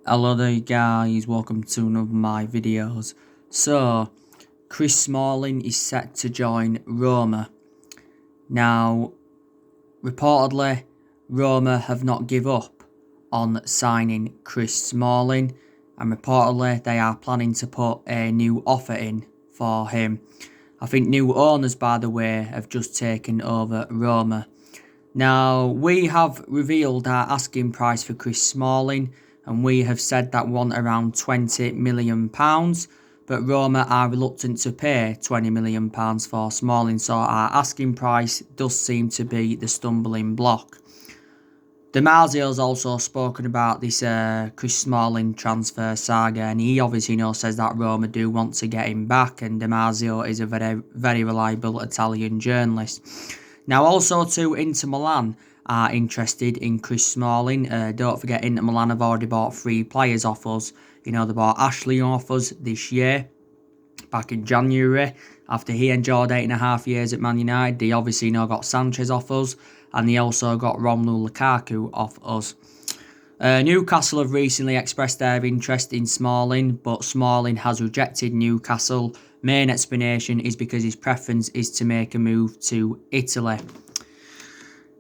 Hello there guys, welcome to one of my videos. So, Chris Smalling is set to join Roma. Now, reportedly, Roma have not give up on signing Chris Smalling, and reportedly they are planning to put a new offer in for him. I think new owners, by the way, have just taken over Roma. Now, we have revealed our asking price for Chris Smalling, and we have said that we want around £20 million, but Roma are reluctant to pay £20 million for Smalling, so our asking price does seem to be the stumbling block. Demasio's also spoken about this Chris Smalling transfer saga, and he obviously says that Roma do want to get him back, and Demasio is a very reliable Italian journalist. Now, also too, Inter Milan are interested in Chris Smalling. Don't forget, Inter Milan have already bought 3 players off us. They bought Ashley off us this year, back in January, after he enjoyed 8.5 years at Man United. They obviously got Sanchez off us, and they also got Romelu Lukaku off us. Newcastle have recently expressed their interest in Smalling, but Smalling has rejected Newcastle. Main explanation is because his preference is to make a move to Italy.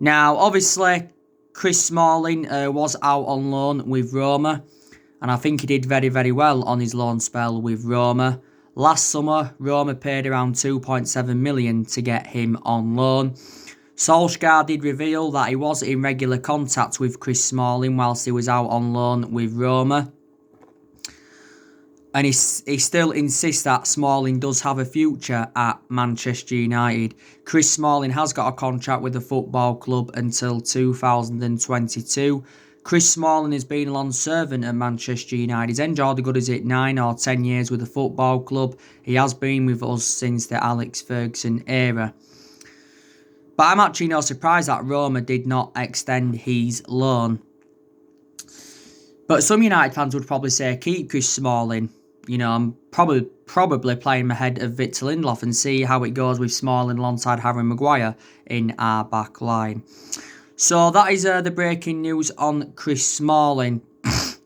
Now, obviously, Chris Smalling was out on loan with Roma, and I think he did very well on his loan spell with Roma. Last summer, Roma paid around £2.7 million to get him on loan. Solskjaer did reveal that he was in regular contact with Chris Smalling whilst he was out on loan with Roma. And he still insists that Smalling does have a future at Manchester United. Chris Smalling has got a contract with the football club until 2022. Chris Smalling has been a long servant at Manchester United. He's enjoyed the good as it 9 or 10 years with the football club. He has been with us since the Alex Ferguson era. But I'm actually surprised that Roma did not extend his loan. But some United fans would probably say keep Chris Smalling. I'm probably playing ahead of Victor Lindelof and see how it goes with Smalling alongside Harry Maguire in our back line. So that is the breaking news on Chris Smalling.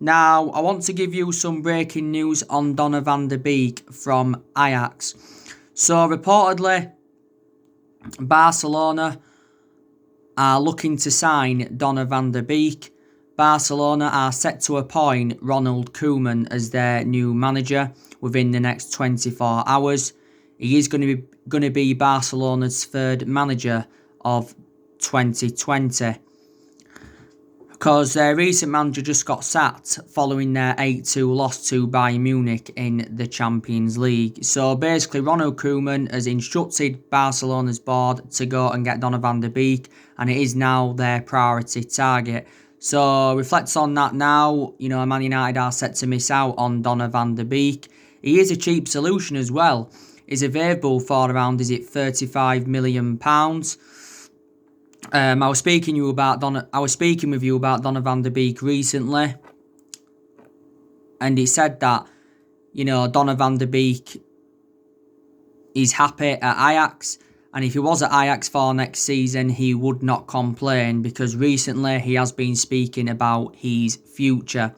Now, I want to give you some breaking news on Donny van der Beek from Ajax. So reportedly, Barcelona are looking to sign Donny van der Beek. Barcelona are set to appoint Ronald Koeman as their new manager within the next 24 hours. He is going to be Barcelona's third manager of 2020, because their recent manager just got sacked following their 8-2 loss to Bayern Munich in the Champions League. So basically, Ronald Koeman has instructed Barcelona's board to go and get Donny van der Beek, and it is now their priority target. So reflects on that now, Man United are set to miss out on Donny van der Beek. He is a cheap solution as well. He's available for around, £35 million. I was speaking with you about Donny van der Beek recently, and he said that Donny van der Beek is happy at Ajax, and if he was at Ajax for next season, he would not complain, because recently he has been speaking about his future.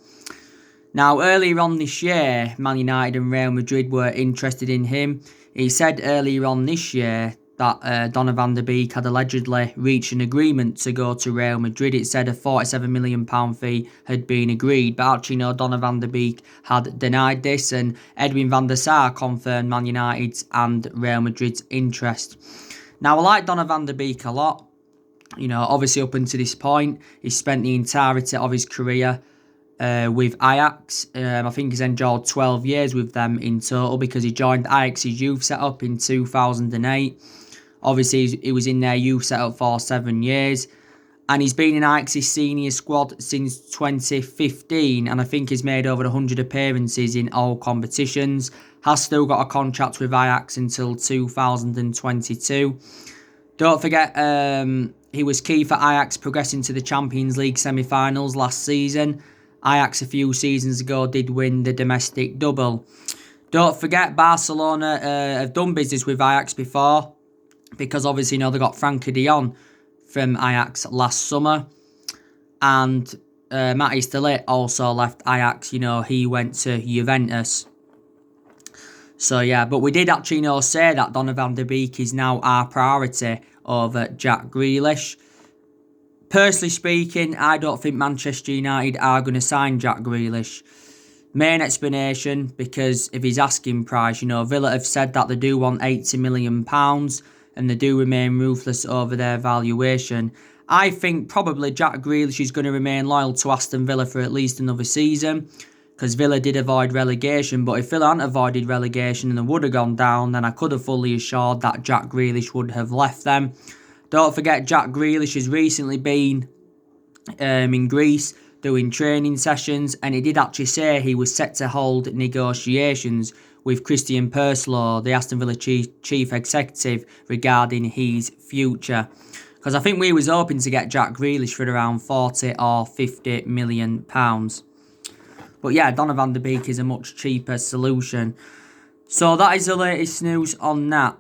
Now, earlier on this year, Man United and Real Madrid were interested in him. He said earlier on this year that Donny van der Beek had allegedly reached an agreement to go to Real Madrid. It said a £47 million fee had been agreed, but actually Donny van der Beek had denied this, and Edwin van der Sar confirmed Man United's and Real Madrid's interest. Now, I like Donny van der Beek a lot. Obviously up until this point, he spent the entirety of his career with Ajax. I think he's enjoyed 12 years with them in total, because he joined Ajax's youth setup in 2008. Obviously, he was in their youth setup for 7 years. And he's been in Ajax's senior squad since 2015. And I think he's made over 100 appearances in all competitions. Has still got a contract with Ajax until 2022. Don't forget, he was key for Ajax progressing to the Champions League semi-finals last season. Ajax a few seasons ago did win the domestic double. Don't forget, Barcelona have done business with Ajax before, because obviously they got Frankie de Jong from Ajax last summer, and Matthijs de Ligt also left Ajax. He went to Juventus. So yeah, but we did actually say that Donny van de Beek is now our priority over Jack Grealish. Personally speaking, I don't think Manchester United are going to sign Jack Grealish. Main explanation, because of his asking price. Villa have said that they do want £80 million and they do remain ruthless over their valuation. I think probably Jack Grealish is going to remain loyal to Aston Villa for at least another season, because Villa did avoid relegation. But if Villa hadn't avoided relegation and they would have gone down, then I could have fully assured that Jack Grealish would have left them. Don't forget, Jack Grealish has recently been in Greece doing training sessions, and he did actually say he was set to hold negotiations with Christian Purslow, the Aston Villa chief executive, regarding his future. Because I think we was hoping to get Jack Grealish for around 40 or 50 million pounds. But yeah, Donny van de Beek is a much cheaper solution. So that is the latest news on that.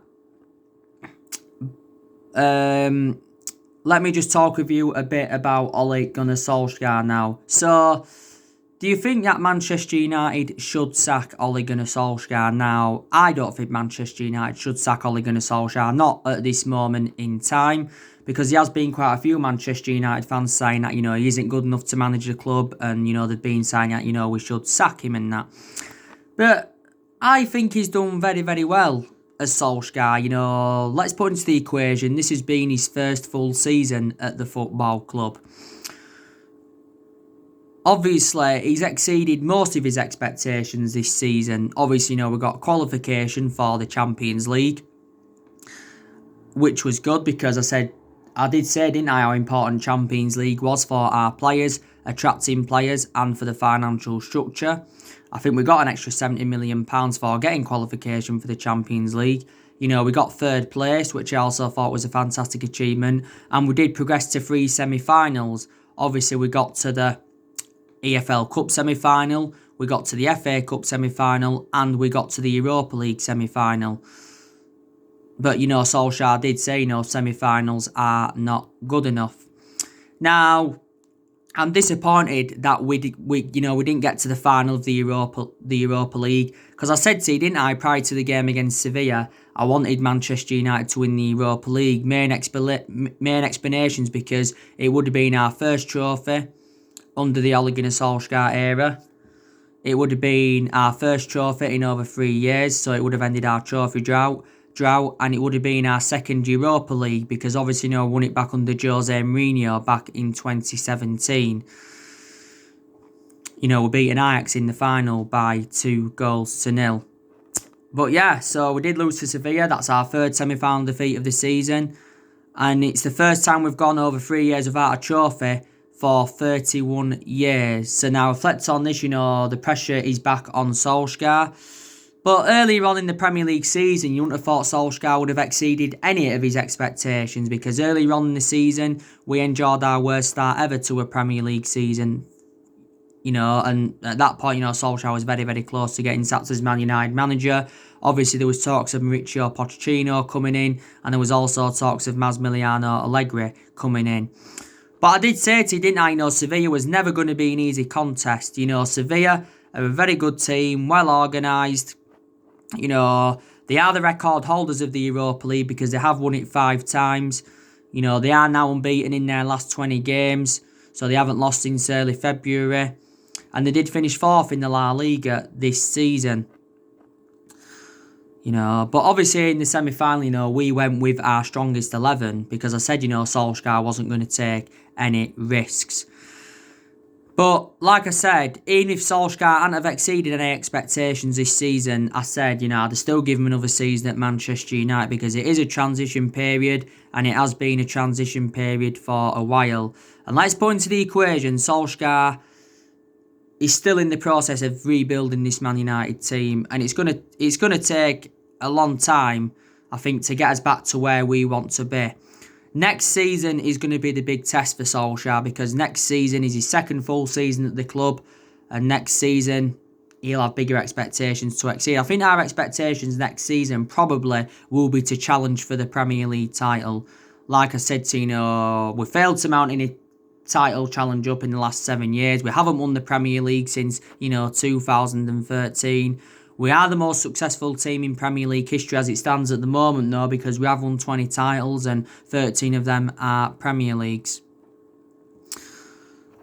Let me just talk with you a bit about Ole Gunnar Solskjaer now. So, do you think that Manchester United should sack Ole Gunnar Solskjaer now? I don't think Manchester United should sack Ole Gunnar Solskjaer, not at this moment in time, because there has been quite a few Manchester United fans saying that, he isn't good enough to manage the club, and, they've been saying that, we should sack him and that. But I think he's done very, very well as Solskjaer. Let's put into the equation, this has been his first full season at the football club. Obviously, he's exceeded most of his expectations this season. Obviously, we got qualification for the Champions League, which was good, because I did say, didn't I, how important Champions League was for our players, attracting players, and for the financial structure. I think we got an extra £70 million for getting qualification for the Champions League. We got third place, which I also thought was a fantastic achievement. And we did progress to 3 semi-finals. Obviously, we got to the EFL Cup semi-final, we got to the FA Cup semi-final, and we got to the Europa League semi-final. But, Solskjaer did say, semi-finals are not good enough. Now, I'm disappointed that we didn't get to the final of the Europa League, because I said to you, didn't I, prior to the game against Sevilla, I wanted Manchester United to win the Europa League. Main explanations, because it would have been our first trophy under the Ole Gunnar Solskjaer era. It would have been our first trophy in over 3 years, so it would have ended our trophy drought, and it would have been our second Europa League, because obviously we won it back under Jose Mourinho back in 2017. We're beating Ajax in the final by 2-0. But yeah, so we did lose to Sevilla. That's our third semi-final defeat of the season, and it's the first time we've gone over 3 years without a trophy for 31 years. So now, reflect on this, the pressure is back on Solskjaer. But earlier on in the Premier League season, you wouldn't have thought Solskjaer would have exceeded any of his expectations, because earlier on in the season, we enjoyed our worst start ever to a Premier League season. And at that point, Solskjaer was very, very close to getting sacked as Man United manager. Obviously, there was talks of Mauricio Pochettino coming in, and there was also talks of Massimiliano Allegri coming in. But I did say to you, didn't I, Sevilla was never going to be an easy contest. Sevilla are a very good team, well organised. They are the record holders of the Europa League, because they have won it 5 times. They are now unbeaten in their last 20 games, so they haven't lost since early February. And they did finish 4th in the La Liga this season. But obviously in the semi-final, we went with our strongest 11, because I said, Solskjaer wasn't going to take any risks. But like I said, even if Solskjaer hadn't have exceeded any expectations this season, I said, I'd still give him another season at Manchester United, because it is a transition period, and it has been a transition period for a while. And let's put into the equation, Solskjaer is still in the process of rebuilding this Man United team, and it's gonna take a long time, I think, to get us back to where we want to be. Next season is going to be the big test for Solskjaer, because next season is his second full season at the club, and next season he'll have bigger expectations to exceed. I think our expectations next season probably will be to challenge for the Premier League title. Like I said to we failed to mount any title challenge up in the last 7 years. We haven't won the Premier League since, 2013. We are the most successful team in Premier League history as it stands at the moment, though, because we have won 20 titles and 13 of them are Premier Leagues.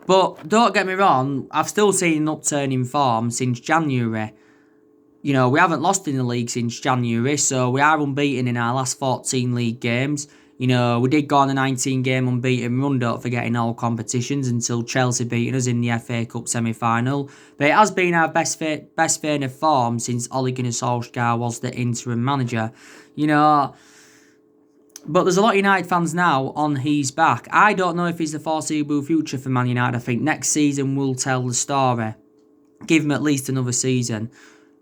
But don't get me wrong, I've still seen an upturn in form since January. We haven't lost in the league since January, so we are unbeaten in our last 14 league games. We did go on a 19-game unbeaten run, don't forget, in all competitions until Chelsea beating us in the FA Cup semi-final. But it has been our best vein of form since Ole Gunnar Solskjaer was the interim manager. But there's a lot of United fans now on his back. I don't know if he's the foreseeable future for Man United. I think next season will tell the story. Give him at least another season.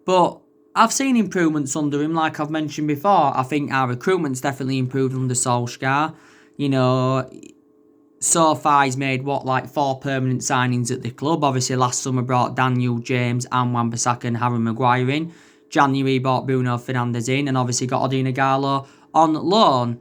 But I've seen improvements under him, like I've mentioned before. I think our recruitment's definitely improved under Solskjaer. So far he's made, 4 permanent signings at the club. Obviously, last summer brought Daniel James and Wan-Bissaka and Harry Maguire in. January brought Bruno Fernandes in, and obviously got Odion Ighalo on loan.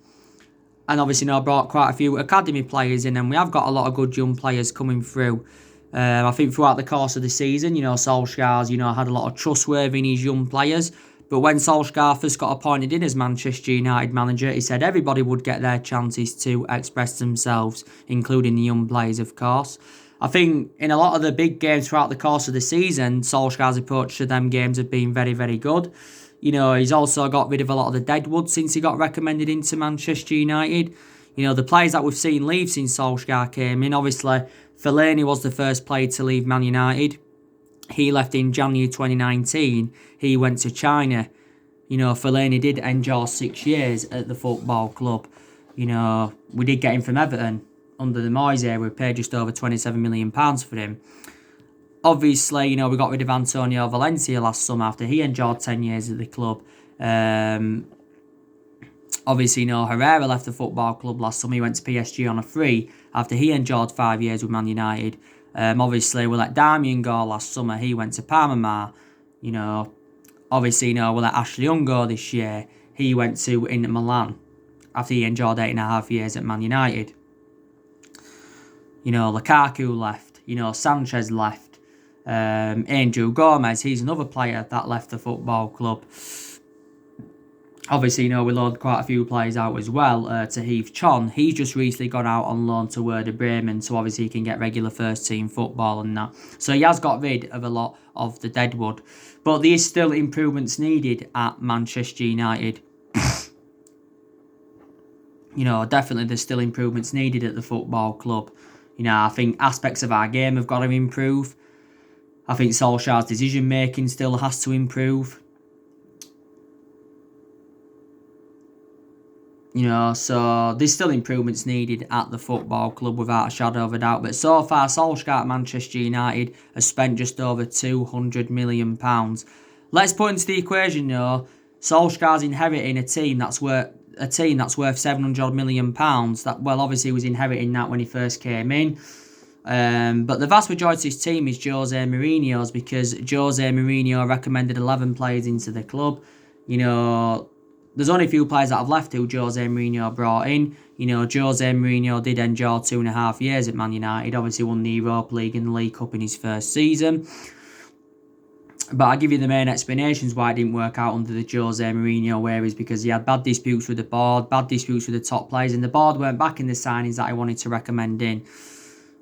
And obviously, brought quite a few academy players in, and we have got a lot of good young players coming through. I think throughout the course of the season, Solskjaer's, had a lot of trustworthy in his young players. But when Solskjaer first got appointed in as Manchester United manager, he said everybody would get their chances to express themselves, including the young players, of course. I think in a lot of the big games throughout the course of the season, Solskjaer's approach to them games have been very, very good. He's also got rid of a lot of the deadwood since he got recommended into Manchester United. The players that we've seen leave since Solskjaer came in, obviously, Fellaini was the first player to leave Man United. He left in January 2019. He went to China. Fellaini did endure 6 years at the football club. We did get him from Everton under the Moyes era. We paid just over £27 million for him. Obviously, we got rid of Antonio Valencia last summer after he endured 10 years at the club. Obviously, Herrera left the football club last summer. He went to PSG on a free after he endured 5 years with Man United. Obviously, we let Darmian go last summer. He went to Parma. Obviously, we let Ashley Young go this year. He went to Inter Milan after he endured 8.5 years at Man United. Lukaku left. Sanchez left. Angel Gomez, he's another player that left the football club. Obviously, we loaned quite a few players out as well. To Heath Chon, he's just recently gone out on loan to Werder Bremen, so obviously he can get regular first team football and that. So he has got rid of a lot of the deadwood. But there is still improvements needed at Manchester United. Definitely there's still improvements needed at the football club. I think aspects of our game have got to improve. I think Solskjaer's decision making still has to improve. So there's still improvements needed at the football club without a shadow of a doubt. But so far, Solskjaer at Manchester United has spent just over £200 million. Let's put into the equation, Solskjaer's inheriting a team that's worth £700 million. That, well, obviously he was inheriting that when he first came in. But the vast majority of his team is Jose Mourinho's, because Jose Mourinho recommended 11 players into the club. There's only a few players that have left who Jose Mourinho brought in. Jose Mourinho did endure 2.5 years at Man United. Obviously won the Europa League and the League Cup in his first season. But I'll give you the main explanations why it didn't work out under the Jose Mourinho era, is because he had bad disputes with the board, bad disputes with the top players, and the board weren't backing the signings that he wanted to recommend in.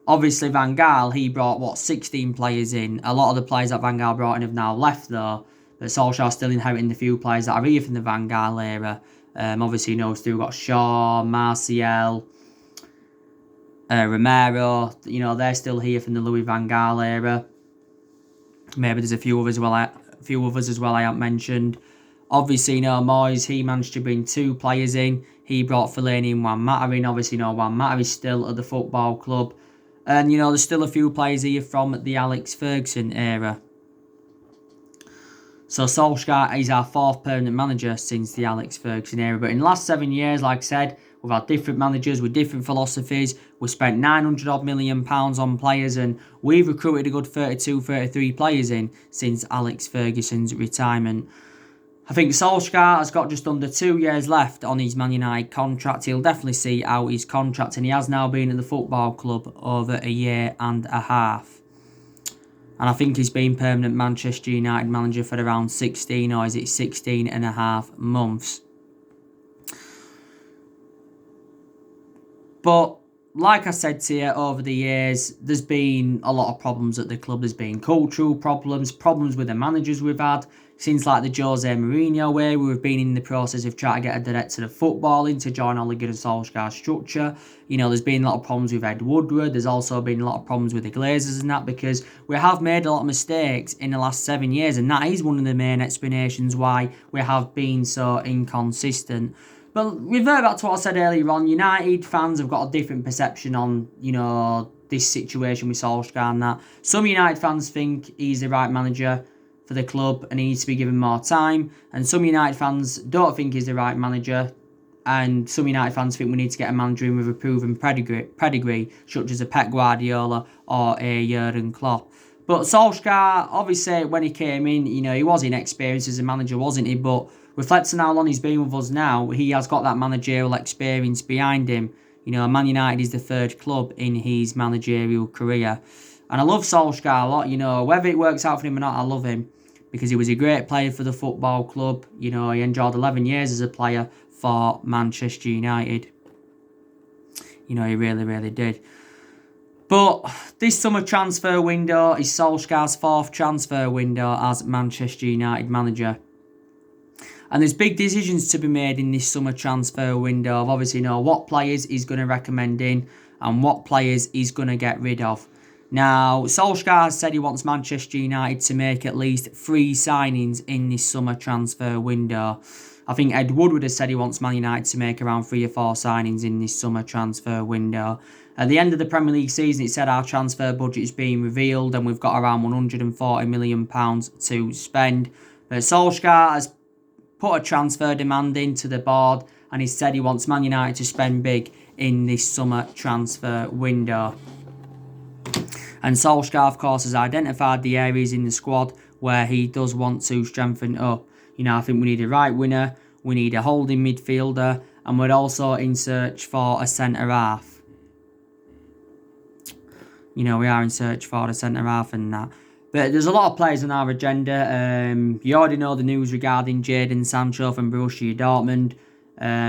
Obviously, Van Gaal, he brought, 16 players in. A lot of the players that Van Gaal brought in have now left, though. But Solskjaer's still inheriting the few players that are here from the Van Gaal era. Obviously, we've still got Shaw, Martial, Romero. They're still here from the Louis Van Gaal era. Maybe there's a few others as well I haven't mentioned. Obviously, Moyes, he managed to bring 2 players in. He brought Fellaini and Juan Mata in. Obviously, Juan Mata is still at the football club. And, there's still a few players here from the Alex Ferguson era. So Solskjaer is our 4th permanent manager since the Alex Ferguson era. But in the last 7 years, like I said, we've had different managers with different philosophies. We've spent £900 million on players, and we've recruited a good 33 players in since Alex Ferguson's retirement. I think Solskjaer has got just under 2 years left on his Man United contract. He'll definitely see out his contract, and he has now been at the football club over a year and a half. And I think he's been permanent Manchester United manager for around 16, or is it 16 and a half months. But like I said to you, over the years, there's been a lot of problems at the club. There's been cultural problems with the managers we've had. Since like the Jose Mourinho way, we've been in the process of trying to get a director of footballing to join Ole Gunnar Solskjaer's structure. You know, there's been a lot of problems with Ed Woodward. There's also been a lot of problems with the Glazers and that, because we have made a lot of mistakes in the last 7 years, and that is one of the main explanations why we have been so inconsistent. But revert back to what I said earlier on, United fans have got a different perception on, you know, this situation with Solskjaer and that. Some United fans think he's the right manager for the club and he needs to be given more time. And some United fans don't think he's the right manager. And some United fans think we need to get a manager in with a proven pedigree, such as a Pep Guardiola or a Jurgen Klopp. But Solskjaer, obviously, when he came in, you know, he was inexperienced as a manager, wasn't he? But reflecting how long he's been with us now, he has got that managerial experience behind him. You know, Man United is the third club in his managerial career. And I love Solskjaer a lot, you know, whether it works out for him or not, I love him. Because he was a great player for the football club. You know, he enjoyed 11 years as a player for Manchester United. You know, he really, really did. But this summer transfer window is Solskjaer's 4th transfer window as Manchester United manager. And there's big decisions to be made in this summer transfer window of obviously know what players he's going to recommend in and what players he's going to get rid of. Now, Solskjaer said he wants Manchester United to make at least 3 signings in this summer transfer window. I think Ed Woodward has said he wants Man United to make around 3 or 4 signings in this summer transfer window. At the end of the Premier League season, it said our transfer budget is being revealed and we've got around £140 million to spend. But Solskjaer has put a transfer demand into the board and he said he wants Man United to spend big in this summer transfer window. And Solskjaer, of course, has identified the areas in the squad where he does want to strengthen up. You know, I think we need a right winger, we need a holding midfielder, and we're also in search for a centre-half. You know, we are in search for a centre-half and that. But there's a lot of players on our agenda. You already know the news regarding Jadon Sancho from Borussia Dortmund.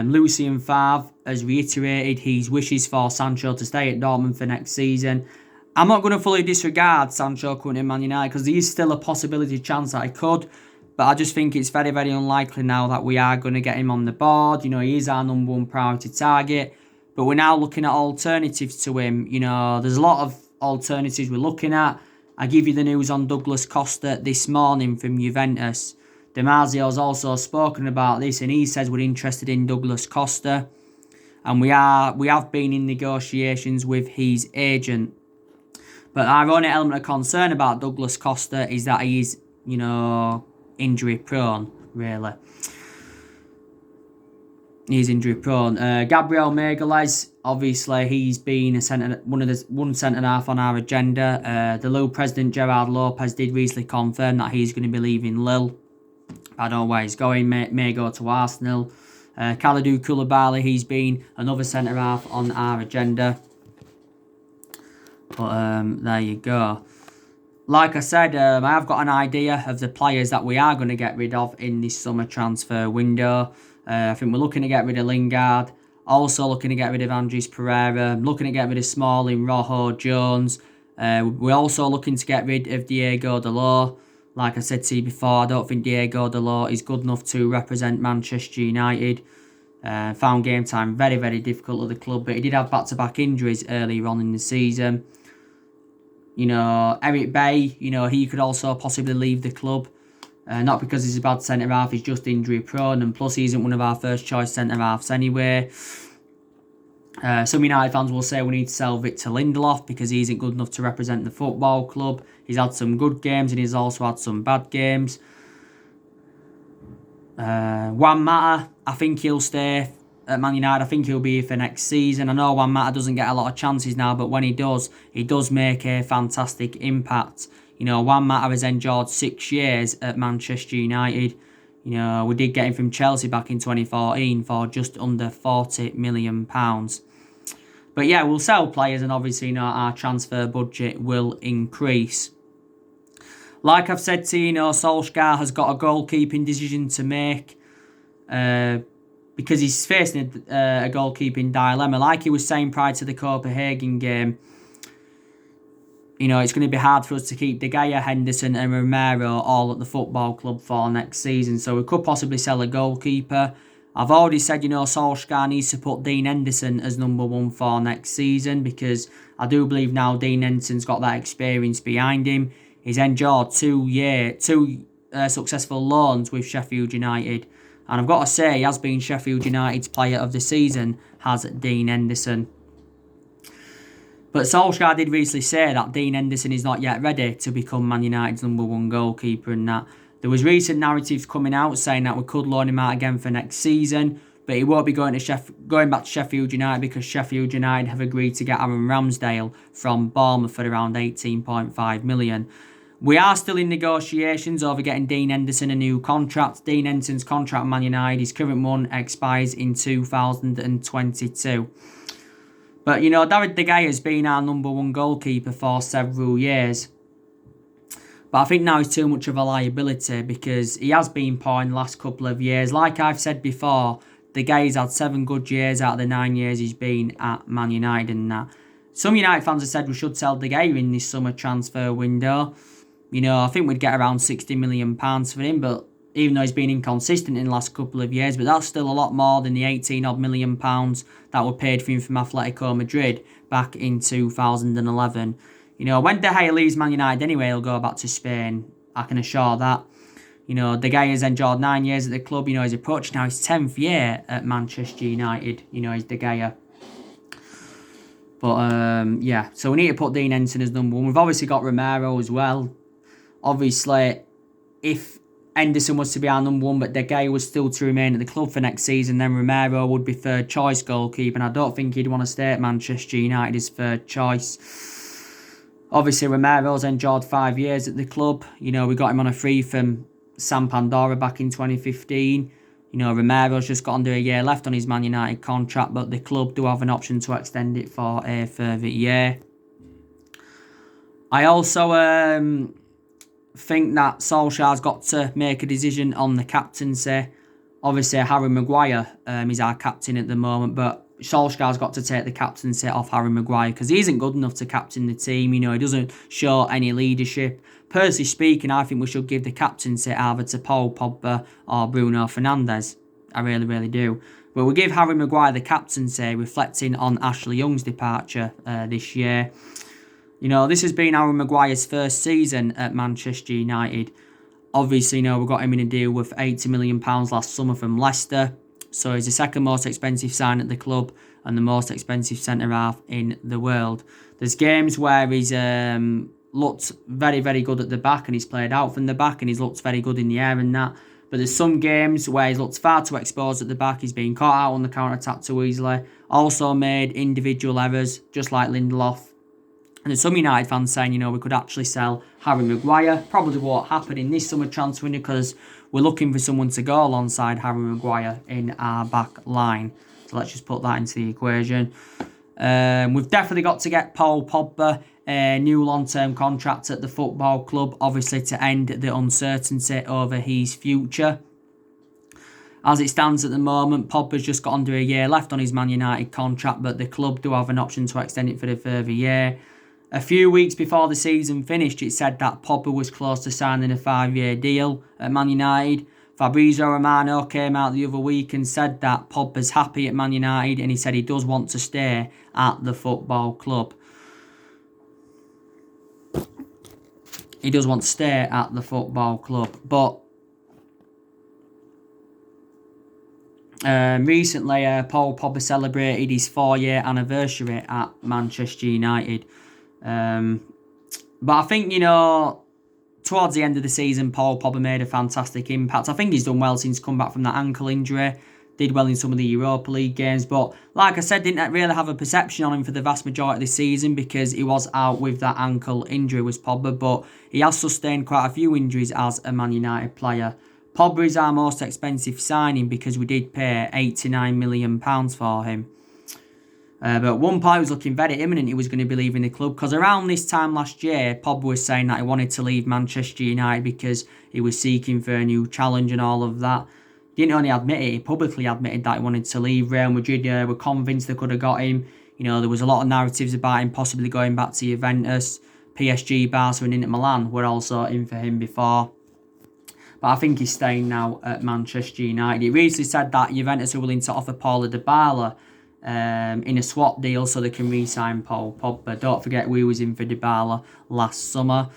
Lucien Favre has reiterated his wishes for Sancho to stay at Dortmund for next season. I'm not going to fully disregard Sancho coming to Man United because there is still a possibility chance that he could. But I just think it's very, very unlikely now that we are going to get him on the board. You know, he is our number 1 priority target. But we're now looking at alternatives to him. You know, there's a lot of alternatives we're looking at. I give you the news on Douglas Costa this morning from Juventus. Damasio's also spoken about this and he says we're interested in Douglas Costa. And we have been in negotiations with his agent. But our only element of concern about Douglas Costa is that he is, you know, injury prone, really. He's injury prone. Gabriel Magalhaes, obviously, he's been one centre-half on our agenda. The Lille president, Gerard Lopez, did recently confirm that he's going to be leaving Lille. I don't know where he's going, may go to Arsenal. Kalidou Koulibaly, he's been another centre-half on our agenda. But there you go. Like I said, I have got an idea of the players that we are going to get rid of in this summer transfer window. I think we're looking to get rid of Lingard. Also looking to get rid of Andres Pereira. Looking to get rid of Smalling, Rojo, Jones. We're also looking to get rid of Diego Dalot. Like I said to you before, I don't think Diego Dalot is good enough to represent Manchester United. Found game time very, very difficult at the club, but he did have back-to-back injuries earlier on in the season. You know, Eric Bay, you know, he could also possibly leave the club. Not because he's a bad centre-half, he's just injury-prone. And plus, he isn't one of our first-choice centre-halves anyway. Some United fans will say we need to sell Victor Lindelof because he isn't good enough to represent the football club. He's had some good games and he's also had some bad games. Juan Mata, I think he'll stay at Man United. I think he'll be here for next season. I know Juan Mata doesn't get a lot of chances now, but when he does make a fantastic impact. You know, Juan Mata has endured 6 years at Manchester United. You know, we did get him from Chelsea back in 2014 for just under £40 million. But yeah, we'll sell players, and obviously, you know, our transfer budget will increase. Like I've said to you, you know, Solskjaer has got a goalkeeping decision to make because he's facing a goalkeeping dilemma. Like he was saying prior to the Copenhagen game, you know, it's going to be hard for us to keep De Gea, Henderson and Romero all at the football club for next season. So we could possibly sell a goalkeeper. I've already said, you know, Solskjaer needs to put Dean Henderson as number one for next season, because I do believe now Dean Henderson's got that experience behind him. He's endured two successful loans with Sheffield United. And I've got to say, he has been Sheffield United's player of the season, has Dean Henderson. But Solskjaer did recently say that Dean Henderson is not yet ready to become Man United's number one goalkeeper, and that there was recent narratives coming out saying that we could loan him out again for next season, but he won't be going back to Sheffield United, because Sheffield United have agreed to get Aaron Ramsdale from Bournemouth for around £18.5 million. We are still in negotiations over getting Dean Henderson a new contract. Dean Henderson's contract at Man United, his current one, expires in 2022. But, you know, David De Gea has been our number one goalkeeper for several years. But I think now he's too much of a liability, because he has been poor in the last couple of years. Like I've said before, De Gea's had 7 good years out of the 9 years he's been at Man United and that. Some United fans have said we should sell De Gea in this summer transfer window. You know, I think we'd get around £60 million for him, but even though he's been inconsistent in the last couple of years, but that's still a lot more than the £18 million that were paid for him from Atletico Madrid back in 2011. You know, when De Gea leaves Man United anyway, he'll go back to Spain. I can assure that. You know, De Gea has endured 9 years at the club. You know, he's approached now his 10th year at Manchester United. You know, he's De Gea. But, yeah, so we need to put Dean Henderson as number one. We've obviously got Romero as well. Obviously, if Henderson was to be our number one, but De Gea was still to remain at the club for next season, then Romero would be third choice goalkeeper, and I don't think he'd want to stay at Manchester United as third choice. Obviously, Romero's endured 5 years at the club. You know, we got him on a free from San Pandora back in 2015. You know, Romero's just got under a year left on his Man United contract, but the club do have an option to extend it for a further year. I also think that Solskjaer's got to make a decision on the captaincy. Obviously, Harry Maguire is our captain at the moment, but Solskjaer's got to take the captaincy off Harry Maguire, because he isn't good enough to captain the team. You know, he doesn't show any leadership. Personally speaking, I think we should give the captaincy either to Paul Pogba or Bruno Fernandes. I really, really do. But we'll give Harry Maguire the captaincy, reflecting on Ashley Young's departure this year. You know, this has been Harry Maguire's first season at Manchester United. Obviously, you know, we got him in a deal worth £80 million last summer from Leicester. So he's the second most expensive sign at the club and the most expensive centre-half in the world. There's games where he's looked very, very good at the back, and he's played out from the back, and he's looked very good in the air and that. But there's some games where he's looked far too exposed at the back. He's been caught out on the counter-attack too easily. Also made individual errors, just like Lindelof. And there's some United fans saying, you know, we could actually sell Harry Maguire. Probably won't happen in this summer transfer window, because we're looking for someone to go alongside Harry Maguire in our back line. So let's just put that into the equation. We've definitely got to get Paul Pogba a new long-term contract at the football club, obviously to end the uncertainty over his future. As it stands at the moment, Pogba's just got under a year left on his Man United contract, but the club do have an option to extend it for a further year. A few weeks before the season finished, it said that Pogba was close to signing a 5-year deal at Man United. Fabrizio Romano came out the other week and said that Pogba's happy at Man United, and he said he does want to stay at the football club. He does want to stay at the football club. But recently, Paul Pogba celebrated his 4-year anniversary at Manchester United. But I think, you know, towards the end of the season, Paul Pogba made a fantastic impact. I think he's done well since come back from that ankle injury. Did well in some of the Europa League games. But like I said, didn't really have a perception on him for the vast majority of the season, because he was out with that ankle injury, was Pogba. But he has sustained quite a few injuries as a Man United player. Pogba is our most expensive signing because we did pay £89 million for him. But at one point, it was looking very imminent he was going to be leaving the club, because around this time last year, Pogba was saying that he wanted to leave Manchester United because he was seeking for a new challenge and all of that. He didn't only admit it, he publicly admitted that he wanted to leave. Real Madrid were convinced they could have got him. You know, there was a lot of narratives about him possibly going back to Juventus. PSG, Barca and Inter Milan were also in for him before. But I think he's staying now at Manchester United. He recently said that Juventus are willing to offer Paulo Dybala in a swap deal so they can re-sign Paul Pogba. Don't forget we was in for Dybala last summer.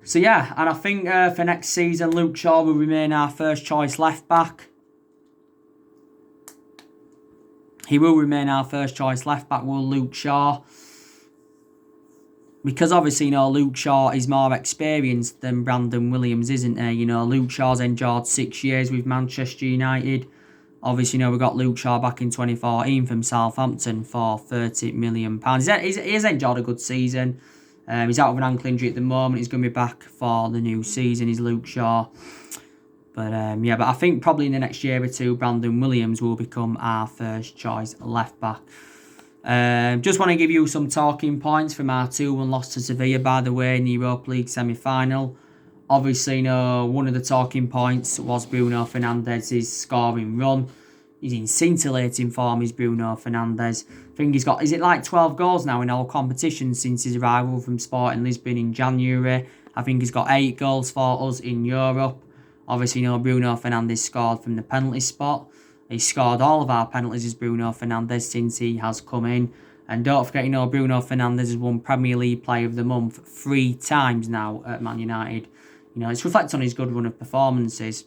So yeah, and I think for next season, Luke Shaw will remain our first choice left back. He will remain our first choice left back, will Luke Shaw. Because obviously, you know, Luke Shaw is more experienced than Brandon Williams, isn't he? You know, Luke Shaw's endured 6 years with Manchester United. Obviously, you know, we got Luke Shaw back in 2014 from Southampton for £30 million. He's enjoyed a good season. He's out of an ankle injury at the moment. He's going to be back for the new season, is Luke Shaw. But yeah, but I think probably in the next year or two, Brandon Williams will become our first choice left back. Just want to give you some talking points from our 2-1 loss to Sevilla, by the way, in the Europa League semi-final. Obviously, you know, one of the talking points was Bruno Fernandes's scoring run. He's in scintillating form, is Bruno Fernandes. I think he's got, is it like 12 goals now in all competitions since his arrival from Sporting Lisbon in January? I think he's got 8 goals for us in Europe. Obviously, you know, Bruno Fernandes scored from the penalty spot. He scored all of our penalties as Bruno Fernandes since he has come in. And don't forget, you know, Bruno Fernandes has won Premier League Player of the Month 3 times now at Man United. You know, it's reflected on his good run of performances.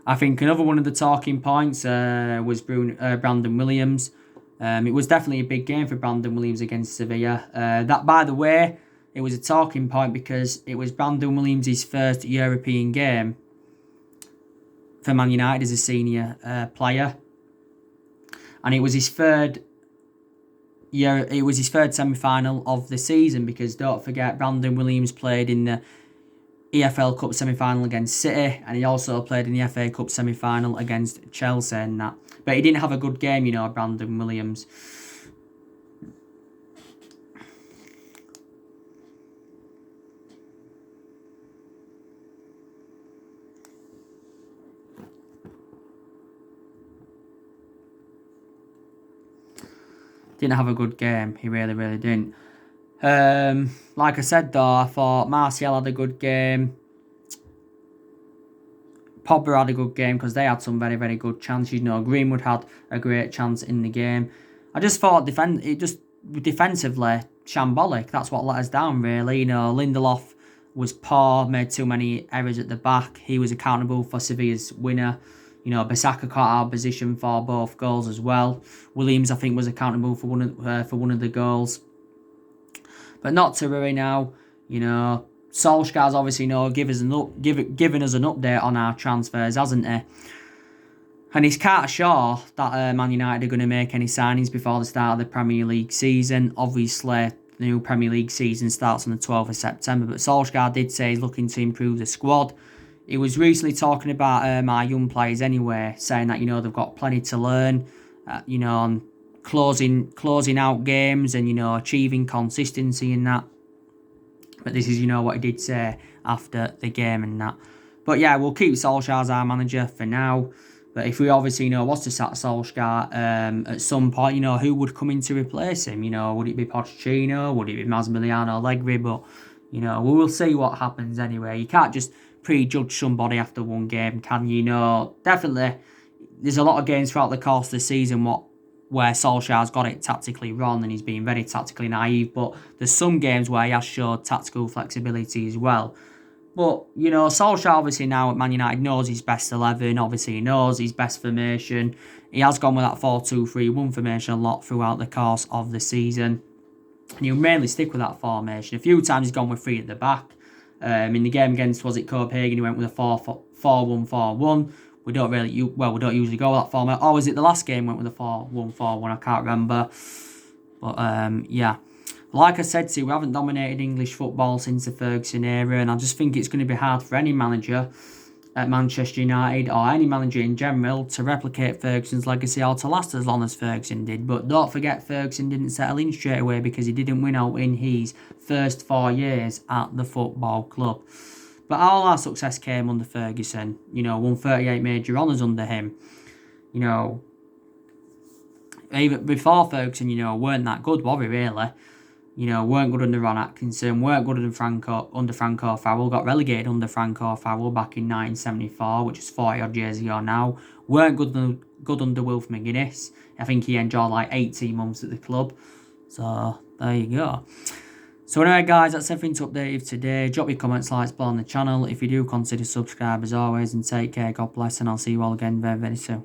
I think another one of the talking points was Brandon Williams. It was definitely a big game for Brandon Williams against Sevilla. That, by the way, it was a talking point because it was Brandon Williams' first European game for Man United as a senior player, and it was his third semi-final of the season, because don't forget Brandon Williams played in the EFL Cup semi-final against City, and he also played in the FA Cup semi-final against Chelsea and that. But he didn't have a good game, you know, Brandon Williams. Didn't have a good game. He really, really didn't. Like I said though, I thought Martial had a good game. Pogba had a good game because they had some very, very good chances. You know, Greenwood had a great chance in the game. I just thought defensively shambolic. That's what let us down, really. You know, Lindelof was poor, made too many errors at the back. He was accountable for Sevilla's winner. You know, Bissaka caught our position for both goals as well. Williams, I think, was accountable for one of the goals. But not to worry now. You know, Solskjaer's obviously, you know, given us an update on our transfers, hasn't he? And he's quite sure that Man United are going to make any signings before the start of the Premier League season. Obviously, the new Premier League season starts on the 12th of September. But Solskjaer did say he's looking to improve the squad. He was recently talking about our young players anyway, saying that, you know, they've got plenty to learn, you know, on closing out games and, you know, achieving consistency in that. But this is, you know, what he did say after the game and that. But yeah, we'll keep Solskjaer as our manager for now. But if we obviously, you know, was to sack Solskjaer at some point, you know, who would come in to replace him? You know, would it be Pochettino? Would it be Massimiliano Allegri? But, you know, we will see what happens anyway. You can't just prejudge somebody after one game, can you? No, definitely. There's a lot of games throughout the course of the season where Solskjaer's got it tactically wrong and he's been very tactically naive. But there's some games where he has showed tactical flexibility as well. But, you know, Solskjaer obviously now at Man United knows his best 11. Obviously, he knows his best formation. He has gone with that 4-2-3-1 formation a lot throughout the course of the season. And he'll mainly stick with that formation. A few times he's gone with 3 at the back. In the game against, was it Copenhagen, he went with a 4-1-4-1. We don't usually go with that format. Or was it the last game went with a 4-1-4-1? I can't remember. But yeah, like I said to you, we haven't dominated English football since the Ferguson era, and I just think it's going to be hard for any manager at Manchester United or any manager in general to replicate Ferguson's legacy or to last as long as Ferguson did. But don't forget, Ferguson didn't settle in straight away because he didn't win out in his first 4 years at the football club. But all our success came under Ferguson. You know, won 38 major honours under him. You know, even before Ferguson, you know, weren't that good, were we really? You know, weren't good under Ron Atkinson, weren't good under Franco Farrell, got relegated under Franco Farrell back in 1974, which is 40 odd years ago now. Weren't good under Wilf McGuinness. I think he enjoyed like 18 months at the club. So, there you go. So anyway guys, that's everything to update you today. Drop your comments, likes below on the channel. If you do, consider subscribe as always, and take care, God bless, and I'll see you all again very, very soon.